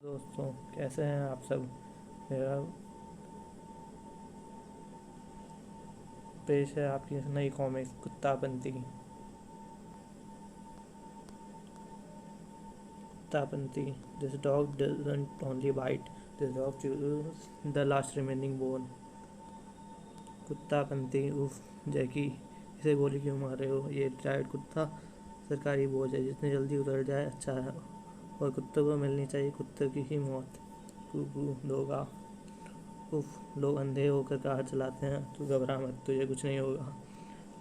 दोस्तों, कैसे हैं आप सब। मेरा पेश है आपकी नई कॉमिक्स कुत्तापंती। This dog doesn't only bite, this dog choose the last remaining bone. कुत्तापंती उफ जैकी, इसे गोली क्यों मार रहे हो। ये रिटायर्ड कुत्ता सरकारी बोझ है, जितने जल्दी उतर जाए अच्छा है। और कुत्तों को मिलनी चाहिए कुत्ते की ही मौत। कू दोगा। उफ, लोग अंधे होकर कार चलाते हैं, तू घबरा मत, तुझे कुछ नहीं होगा।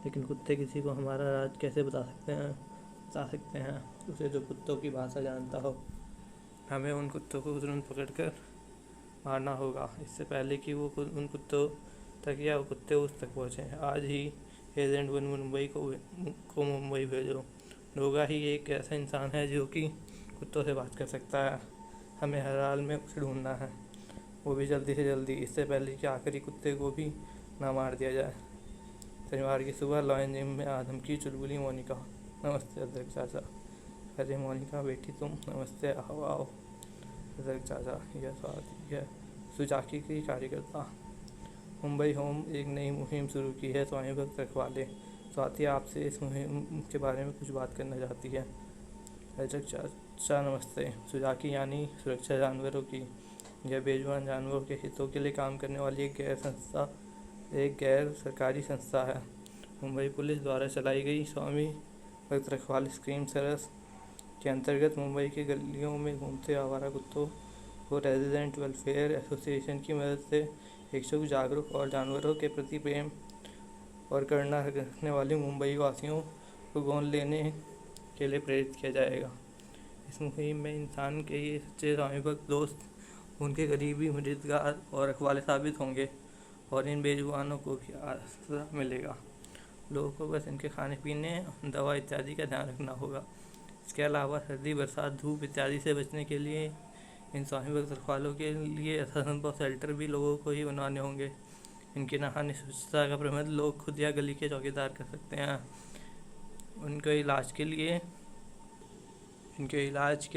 लेकिन कुत्ते किसी को हमारा राज कैसे बता सकते हैं उसे जो कुत्तों की भाषा जानता हो। हमें उन कुत्तों को तुरंत पकड़कर मारना होगा, इससे पहले कि वो उन कुत्तों तक या वो कुत्ते उस तक पहुँचे। आज ही एजेंट वन को मुंबई भेजो। डोगा ही एक ऐसा इंसान है जो कि कुत्तों से बात कर सकता है। हमें हर हाल में उसे ढूंढना है, वो भी जल्दी से जल्दी, इससे पहले कि आखिरी कुत्ते को भी ना मार दिया जाए। शनिवार की सुबह लॉयन जिम में आदम की चुलबुली मोनिका। नमस्ते अदरक चाचा। अरे मोनिका बेटी तुम, नमस्ते, आओ आओ। अदरक चाचा, यह स्वाति है, सुजाकी की कार्यकर्ता। मुंबई होम एक नई मुहिम शुरू की है, स्वामी भक्त रखवाले। स्वाति आपसे इस मुहिम के बारे में कुछ बात करना चाहती है। अदरक चाचा नमस्ते। सुजाकी यानी सुरक्षा जानवरों की। यह बेजुबान जानवरों के हितों के लिए काम करने वाली एक गैर सरकारी संस्था है। मुंबई पुलिस द्वारा चलाई गई स्वामी भक्त रखवाले स्क्रीम सर्विस के अंतर्गत मुंबई के गलियों में घूमते आवारा कुत्तों को रेजिडेंट वेलफेयर एसोसिएशन की मदद से इच्छुक, जागरूक और जानवरों के प्रति प्रेम और करुणा रखने वाले मुंबई वासियों को गोद लेने के लिए प्रेरित किया जाएगा। इस मुहिम में इंसान के ये सच्चे स्वामी भक्त दोस्त उनके करीबी मददगार और रखवाले साबित होंगे और इन बेजुबानों को भी आसरा मिलेगा। लोगों को बस इनके खाने पीने, दवा इत्यादि का ध्यान रखना होगा। इसके अलावा सर्दी, बरसात, धूप इत्यादि से बचने के लिए इन स्वामी भक्त रखवालों के लिए यथासंभव शेल्टर भी लोगों को ही बनवाने होंगे। इनके नहाने स्वच्छता का प्रबंध लोग खुद या गली के चौकीदार कर सकते हैं। इनके इलाज के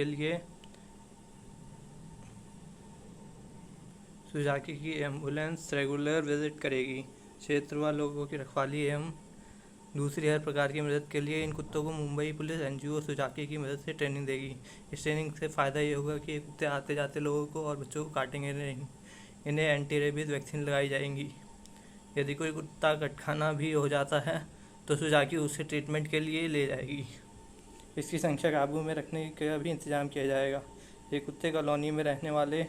लिए सुजाकी की एम्बुलेंस रेगुलर विजिट करेगी। क्षेत्र व लोगों की रखवाली एवं दूसरी हर प्रकार की मदद के लिए इन कुत्तों को मुंबई पुलिस एनजीओ सुजाकी की मदद से ट्रेनिंग देगी। इस ट्रेनिंग से फ़ायदा ये होगा कि ये कुत्ते आते जाते लोगों को और बच्चों को काटेंगे नहीं। इन्हें एंटी रेबीज वैक्सीन लगाई जाएंगी। यदि कोई कुत्ता कटखाना भी हो जाता है तो सुजाकी उसे ट्रीटमेंट के लिए ले जाएगी। इसकी संख्या काबू में रखने का भी इंतजाम किया जाएगा। ये कुत्ते कॉलोनी में रहने वाले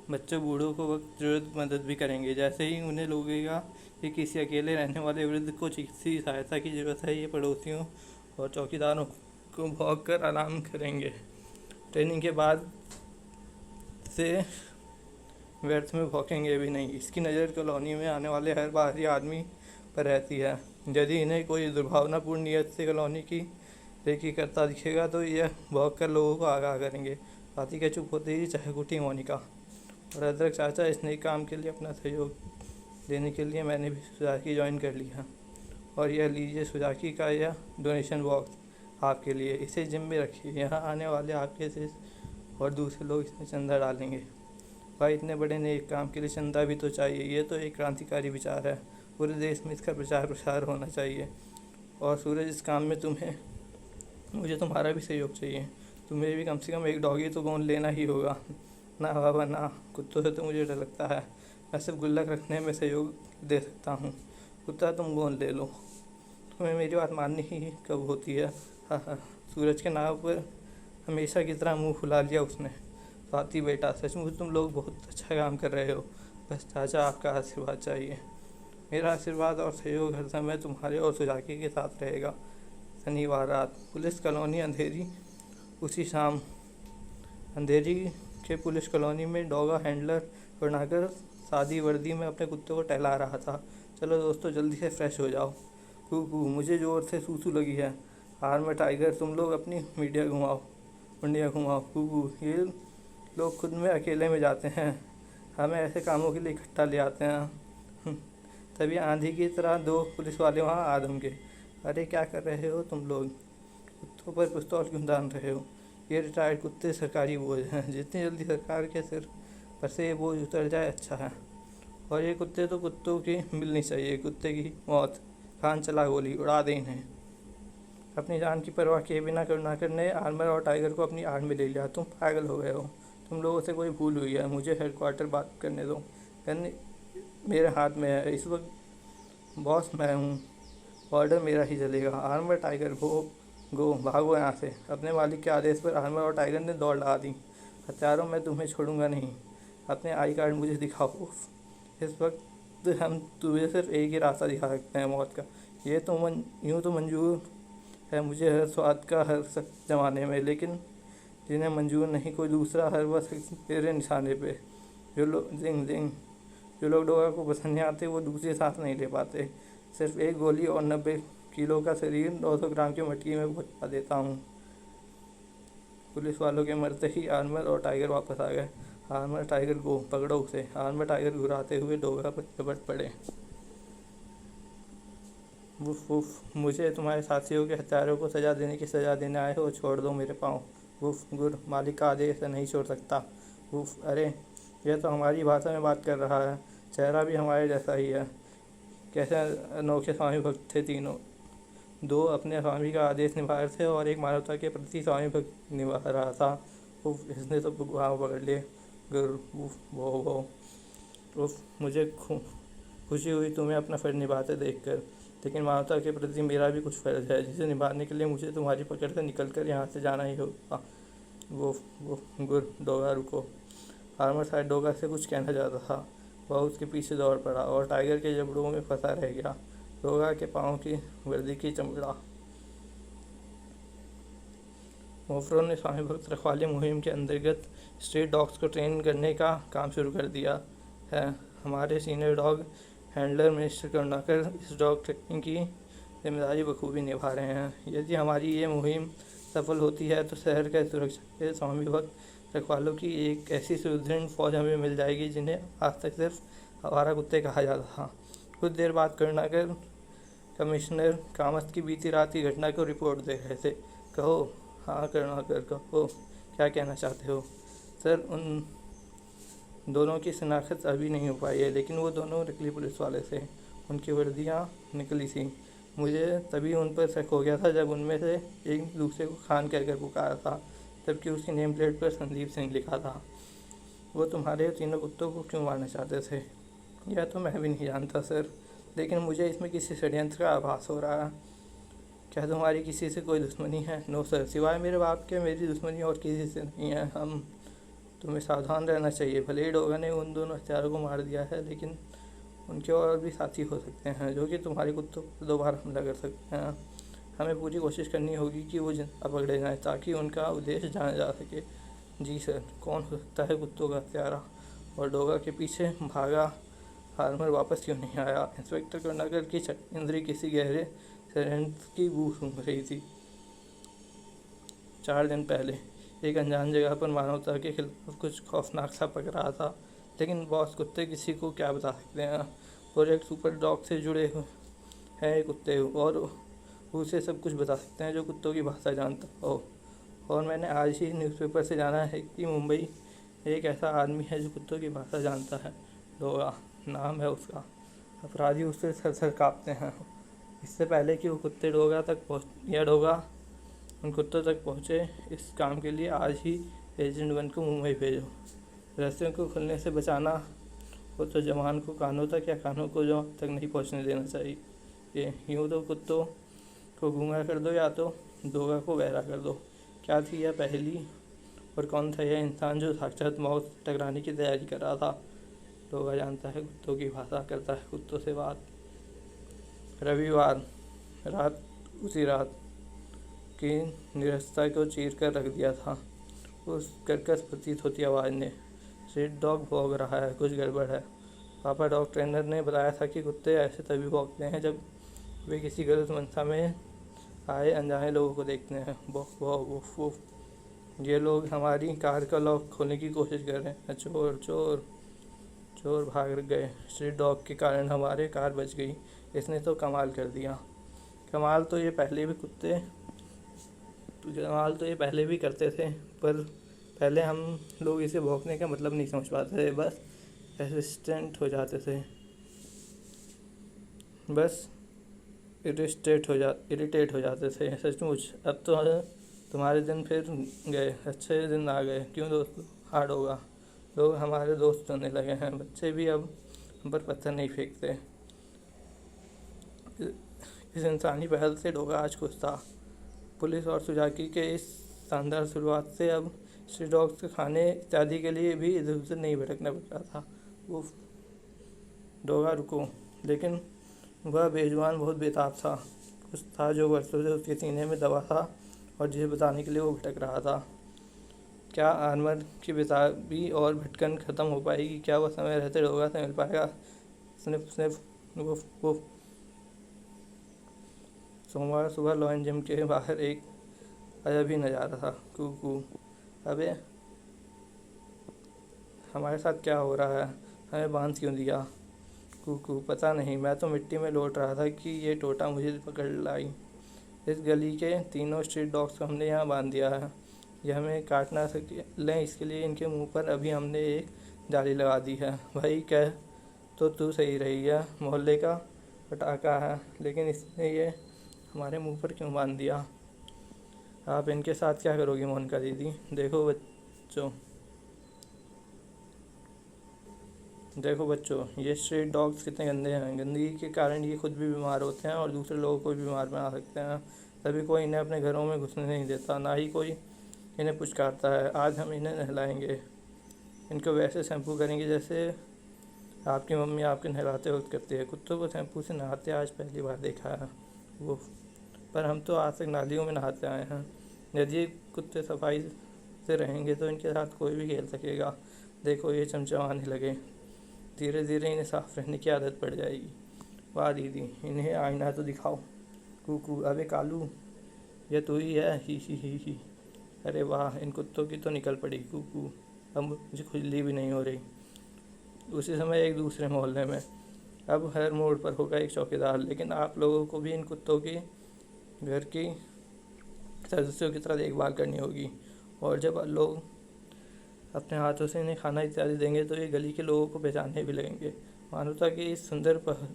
बच्चों, बूढ़ों को वक्त ज़रूरत मदद भी करेंगे। जैसे ही उन्हें लगेगा कि किसी अकेले रहने वाले वृद्ध को चिकित्सीय सहायता की ज़रूरत है, ये पड़ोसियों और चौकीदारों को भौंक कर अलार्म करेंगे। ट्रेनिंग के बाद से व्यर्थ में भौंकेंगे भी नहीं। इसकी नज़र कॉलोनी में आने वाले हर बाहरी आदमी पर रहती है। यदि इन्हें कोई दुर्भावनापूर्ण नीयत से कॉलोनी की रेकी करता दिखेगा तो यह भौंक कर लोगों को आगाह करेंगे। स्वाति के चुप होते ही चहक उठी मोनिका। और अदरक चाचा, इस नए काम के लिए अपना सहयोग देने के लिए मैंने भी सुजाकी ज्वाइन कर लिया। और यह लीजिए सुजाकी का यह डोनेशन बॉक्स आपके लिए, इसे जिम में रखिए। यहाँ आने वाले आपके से और दूसरे लोग इसमें चंदा डालेंगे। भाई, इतने बड़े नेक काम के लिए चंदा भी तो चाहिए। ये तो एक क्रांतिकारी विचार है, पूरे देश में इसका प्रचार प्रसार होना चाहिए। और सूरज, इस काम में मुझे तुम्हारा भी सहयोग चाहिए। तुम्हें भी कम से कम एक डॉगी तो गोद लेना ही होगा। ना बाबा ना, कुत्तों से तो मुझे डर लगता है। मैं सिर्फ गुल्लक रखने में सहयोग दे सकता हूँ। कुत्ता तुम गोद ले लो। तुम्हें मेरी बात माननी ही कब होती है। हाँ हाँ। सूरज के नाव पर हमेशा की तरह मुंह फुला लिया उसने। स्वाति बेटा, सचमुच तुम लोग बहुत अच्छा काम कर रहे हो। बस चाचा आपका आशीर्वाद चाहिए। मेरा आशीर्वाद और सहयोग हर समय तुम्हारे और सुजाकी के साथ रहेगा। शनिवार रात पुलिस कॉलोनी अंधेरी। उसी शाम अंधेरी के पुलिस कॉलोनी में डॉगा हैंडलर करुणाकर सादी वर्दी में अपने कुत्ते को टहला रहा था। चलो दोस्तों, जल्दी से फ्रेश हो जाओ। कू, मुझे ज़ोर से सूसू लगी है। हार में टाइगर, तुम लोग अपनी मुंडिया घुमाओ। कू, ये लोग खुद में अकेले में जाते हैं, हमें ऐसे कामों के लिए इकट्ठा ले आते हैं। तभी आंधी की तरह दो पुलिस वाले वहाँ आ धमके। अरे क्या कर रहे हो तुम लोग, कुत्तों पर पिस्तौल क्यों तान रहे हो। ये रिटायर्ड कुत्ते सरकारी बोझ हैं, जितनी जल्दी सरकार के सिर पर से ये बोझ उतर जाए अच्छा है। और ये कुत्ते तो कुत्तों की मिलनी चाहिए, कुत्ते की मौत, खान चला गोली, उड़ा दे इन्हें। अपनी जान की परवाह किए बिना करुणाकर ने आर्मर और टाइगर को अपनी आड़ में ले लिया। तुम पागल हो गए हो, तुम लोगों से कोई भूल हुई है, मुझे हेडक्वार्टर बात करने दो। करने मेरे हाथ में है, इस वक्त बॉस मैं हूँ, ऑर्डर मेरा ही चलेगा। आर्मर टाइगर गो भागो यहाँ से। अपने मालिक के आदेश पर आर्मर और टाइगर ने दौड़ लगा दी। हत्यारों, मैं तुम्हें छोड़ूंगा नहीं, अपने आई कार्ड मुझे दिखाओ। इस वक्त हम तुम्हें सिर्फ एक ही रास्ता दिखा सकते हैं, मौत का। ये तो यूँ तो मंजूर है मुझे हर स्वाद का हर ज़माने में, लेकिन जिन्हें मंजूर नहीं कोई दूसरा हर वक्त तेरे निशाने पे। जो लोग जो लोग डोगा को पसंद नहीं आते वो दूसरे सांस नहीं ले पाते। सिर्फ एक गोली और 90 किलो का शरीर 900 ग्राम की मटकी में पहुँचा देता हूँ। पुलिस वालों के मरते ही आर्मर और टाइगर वापस आ गए। आर्मर टाइगर को पकड़ो उसे। आर्मर टाइगर घुराते हुए डोगा पर झपट पड़े। वुफ वुफ, मुझे तुम्हारे साथियों के हत्यारों को सजा देने आए हो, छोड़ दो मेरे पाँव। वुफ गुर, मालिक का आदेश है, नहीं छोड़ सकता। वुफ, अरे यह तो हमारी भाषा में बात कर रहा है, चेहरा भी हमारे जैसा ही है। कैसे अनोखे स्वामी भक्त थे तीनों। दो अपने स्वामी का आदेश निभा रहे थे और एक मानवता के प्रति स्वामी भक्त निभा रहा था। उफ, इसने तो घाव पकड़ लिए। गुर, उफ, वो उफ, मुझे खुशी हुई तुम्हें अपना फ़र्ज निभाते देखकर, लेकिन मानवता के प्रति मेरा भी कुछ फ़र्ज है, जिसे निभाने के लिए मुझे तुम्हारी पकड़ से निकलकर यहाँ से जाना ही होगा। वो गुर, डोगा रुको। आर्मर शायद डोगा से कुछ कहना चाहता था, वह उसके पीछे दौड़ पड़ा और टाइगर के जबड़ों में फंसा रह गया। डोगा के पाँव की वर्दी की चमड़ा। मोफरों ने स्वामी भक्त रखवाली मुहिम के अंतर्गत स्ट्रीट डॉग्स को ट्रेन करने का काम शुरू कर दिया है। हमारे senior dog handler mister Karunakar इस डॉग ट्रेनिंग की जिम्मेदारी बखूबी निभा रहे हैं। यदि हमारी ये मुहिम सफल होती है तो शहर के सुरक्षा के स्वामी भक्त रखवालों की एक ऐसी सुदृढ़ फौज हमें मिल जाएगी जिन्हें आज तक सिर्फ आवारा कुत्ते कहा जाता था। कुछ देर बाद करुणाकर कमिश्नर कामत की बीती रात की घटना को रिपोर्ट दे रहे थे। कहो। हाँ करुणाकर, कहो, क्या कहना चाहते हो? सर, उन दोनों की शिनाख्त अभी नहीं हो पाई है, लेकिन वो दोनों नकली पुलिस वाले थे। उनकी वर्दियाँ निकली थी। मुझे तभी उन पर शक हो गया था जब उनमें से एक दूसरे को खान कहकर पुकारा था, जबकि उसकी नेम प्लेट पर संदीप सिंह लिखा था। वो तुम्हारे तीनों कुत्तों को क्यों मारना चाहते थे? यह तो मैं भी नहीं जानता सर, लेकिन मुझे इसमें किसी षड्यंत्र का आभास हो रहा है। क्या तुम्हारी किसी से कोई दुश्मनी है? नो सर, सिवाय मेरे बाप के मेरी दुश्मनी और किसी से नहीं है। तुम्हें सावधान रहना चाहिए। भले ही डोगा ने उन दोनों हत्यारों को मार दिया है, लेकिन उनके और भी साथी हो सकते हैं जो कि तुम्हारे कुत्तों पर दोबारा हमला कर सकते हैं। हमें पूरी कोशिश करनी होगी कि वो जिंदा पकड़े जाएं ताकि उनका उद्देश्य जाना जा सके। जी सर। कौन हो सकता है कुत्तों का हत्यारा? और डोगा के पीछे भागा आर्मर वापस क्यों नहीं आया? इंस्पेक्टर करुणाकर की इंद्री किसी गहरे षड्यंत्र की बू सूंघ रही थी। 4 दिन पहले एक अनजान जगह पर मानवता के खिलाफ कुछ खौफनाक सा पक रहा था, लेकिन बॉस कुत्ते किसी को क्या बता सकते हैं। प्रोजेक्ट सुपर डॉग से जुड़े हैं ये कुत्ते और उसे सब कुछ बता सकते हैं जो कुत्तों की भाषा जानता हो। और मैंने आज ही न्यूज़पेपर से जाना है कि मुंबई एक ऐसा आदमी है जो कुत्तों की भाषा जानता है। डोगा नाम है उसका। अपराधी उससे सर काँपते हैं। इससे पहले कि वो कुत्ते डोगा उन कुत्तों तक पहुँचे, इस काम के लिए आज ही एजेंट 1 को मुंबई भेजो। रस्सियों को खुलने से बचाना हो तो जवान को कानों तक या कानों को जो तक नहीं पहुँचने देना चाहिए। यूँ तो कुत्तों को गूंगा कर दो या तो डोगा को बहरा कर दो। क्या थी यह पहली? और कौन था यह इंसान जो साक्षात मौत से टकराने की तैयारी कर रहा था? डोगा जानता है कुत्तों की भाषा, करता है कुत्तों से बात। रविवार रात उसी रात की निरस्ता को चीर कर रख दिया था उस कर्कश प्रतीत होती आवाज़ ने। स्ट्रीट डॉग भौंक रहा है, कुछ गड़बड़ है। पापा डॉग ट्रेनर ने बताया था कि कुत्ते ऐसे तभी भौंकते हैं जब वे किसी गलत मंशा में आए अनजाने लोगों को देखते हैं। वो ये लोग हमारी कार का लॉक खोलने की कोशिश कर रहे हैं। चोर चोर चोर भाग गए। स्ट्रीट डॉग के कारण हमारे कार बच गई। इसने तो कमाल कर दिया। कमाल तो ये पहले भी कुत्ते इस्तेमाल तो ये पहले भी करते थे, पर पहले हम लोग इसे भौंकने का मतलब नहीं समझ पाते थे, बस रेसिस्टेंट हो जाते थे, बस इरिटेट हो जाते थे सचमुच। अब तो तुम्हारे दिन फिर गए, अच्छे दिन आ गए, क्यों दोस्त हार्ड होगा। लोग हमारे दोस्त होने लगे हैं, बच्चे भी अब हम पर पत्थर नहीं फेंकते। इस इंसानी पहल से डोगा आज खुश था। पुलिस और सुजाकी के इस शानदार शुरुआत से अब स्ट्रीट डॉग्स के खाने इत्यादि के लिए भी इधर उधर नहीं भटकना पड़ रहा था। वो डोगा रुको, लेकिन वह बेजुबान बहुत बेताब था। कुछ था जो वर्षों से उसके सीने में दबा था और जिसे बताने के लिए वो भटक रहा था। क्या आर्मर की बेताबी और भटकन खत्म हो पाएगी? क्या वह समय रहते डोगा से मिल पाएगा? Sniff sniff woof woof. सोमवार सुबह लॉयन जिम के बाहर एक अजब ही नज़ारा था। कू। अबे हमारे साथ क्या हो रहा है? हमें बांध क्यों दिया? कू। पता नहीं, मैं तो मिट्टी में लौट रहा था कि ये टोटा मुझे पकड़ लाई। इस गली के तीनों स्ट्रीट डॉग्स को हमने यहाँ बांध दिया है। ये हमें काट ना सके लें, इसके लिए इनके मुंह पर अभी हमने एक जाली लगा दी है। भाई कह तो तू सही रही है, मोहल्ले का पटाखा है, लेकिन इसने ये हमारे मुंह पर क्यों बांध दिया? आप इनके साथ क्या करोगी मोनिका दीदी? देखो बच्चों, ये स्ट्रीट डॉग्स कितने गंदे हैं। गंदगी के कारण ये खुद भी बीमार होते हैं और दूसरे लोगों को भी बीमार बना सकते हैं। तभी कोई इन्हें अपने घरों में घुसने नहीं देता, ना ही कोई इन्हें पुचकारता है। आज हम इन्हें नहलाएंगे, इनको वैसे शैम्पू करेंगे जैसे आपकी मम्मी आपके नहलाते वक्त करती है। कुत्तों को शैम्पू से नहाते आज पहली बार देखा है वो, पर हम तो आज तक नालियों में नहाते आए हैं। यदि ये कुत्ते सफाई से रहेंगे तो इनके साथ कोई भी खेल सकेगा। देखो ये चमचमाने लगे, धीरे धीरे इन्हें साफ रहने की आदत पड़ जाएगी। वाह दीदी, इन्हें आईना तो दिखाओ। कू। अबे कालू, ये तू ही है? ही। अरे वाह, इन कुत्तों की तो निकल पड़ी। कू। अब मुझे खुजली भी नहीं हो रही। उसी समय एक दूसरे मोहल्ले में अब हर मोड़ पर होगा एक चौकीदार, लेकिन आप लोगों को भी इन कुत्तों की घर की सदस्यों की तरह देखभाल करनी होगी। और जब लोग अपने हाथों से इन्हें खाना इत्यादि देंगे तो ये गली के लोगों को पहचानने भी लगेंगे। मानवता की इस सुंदर पहल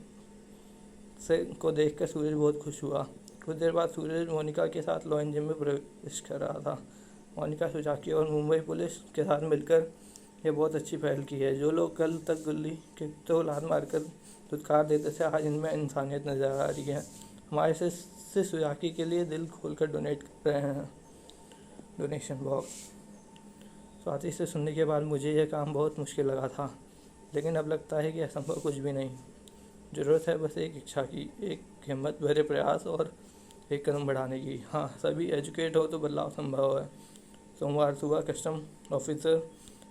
से को देखकर सूरज बहुत खुश हुआ। कुछ देर बाद सूरज मोनिका के साथ लॉयन जिम में प्रवेश कर रहा था। मोनिका, सुजाकी और मुंबई पुलिस के साथ मिलकर ये बहुत अच्छी पहल की है। जो लोग कल तक गली के तो लात मारकर धुतकार देते थे, आज इनमें इंसानियत नजर आ रही है। हमारे से सुजाकी के लिए दिल खोलकर डोनेट कर रहे हैं। Donation box. स्वाति से सुनने के बाद मुझे यह काम बहुत मुश्किल लगा था, लेकिन अब लगता है कि असंभव कुछ भी नहीं। ज़रूरत है बस एक इच्छा की, एक हिम्मत भरे प्रयास और एक कदम बढ़ाने की। हाँ, सभी एजुकेट हो तो बदलाव संभव है। सोमवार सुबह कस्टम ऑफिसर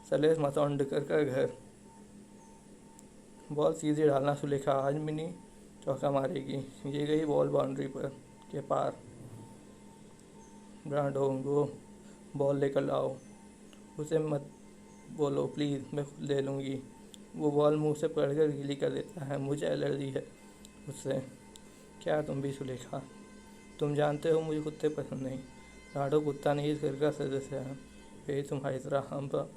सलेश मातोंडकर का घर। बॉल सीधे डालना सुलेखा, आज मिनी चौका मारेगी। ये गई बॉल बाउंड्री पर के पार। ब्रांडो गो, बॉल लेकर लाओ। उसे मत बोलो प्लीज़, मैं खुद ले लूँगी। वो बॉल मुंह से पकड़कर गीली कर देता है। मुझे एलर्जी है उससे। क्या तुम भी सुलेखा? तुम जानते हो मुझे कुत्ते पसंद नहीं। ब्राडो कुत्ता नहीं, इस घर का सदस्य है। यही तुम्हारी तरह हम पर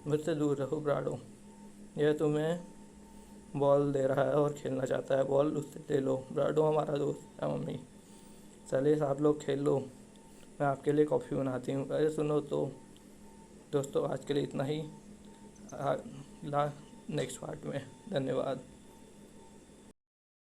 मुझसे दूर रहो ब्राडो। यह तुम्हें बॉल दे रहा है और खेलना चाहता है, बॉल उससे ले लो। ब्राडो हमारा दोस्त है मम्मी। सलेश आप लोग खेल लो, मैं आपके लिए कॉफ़ी बनाती हूँ। अरे सुनो तो दोस्तों, आज के लिए इतना ही। नेक्स्ट पार्ट में। धन्यवाद।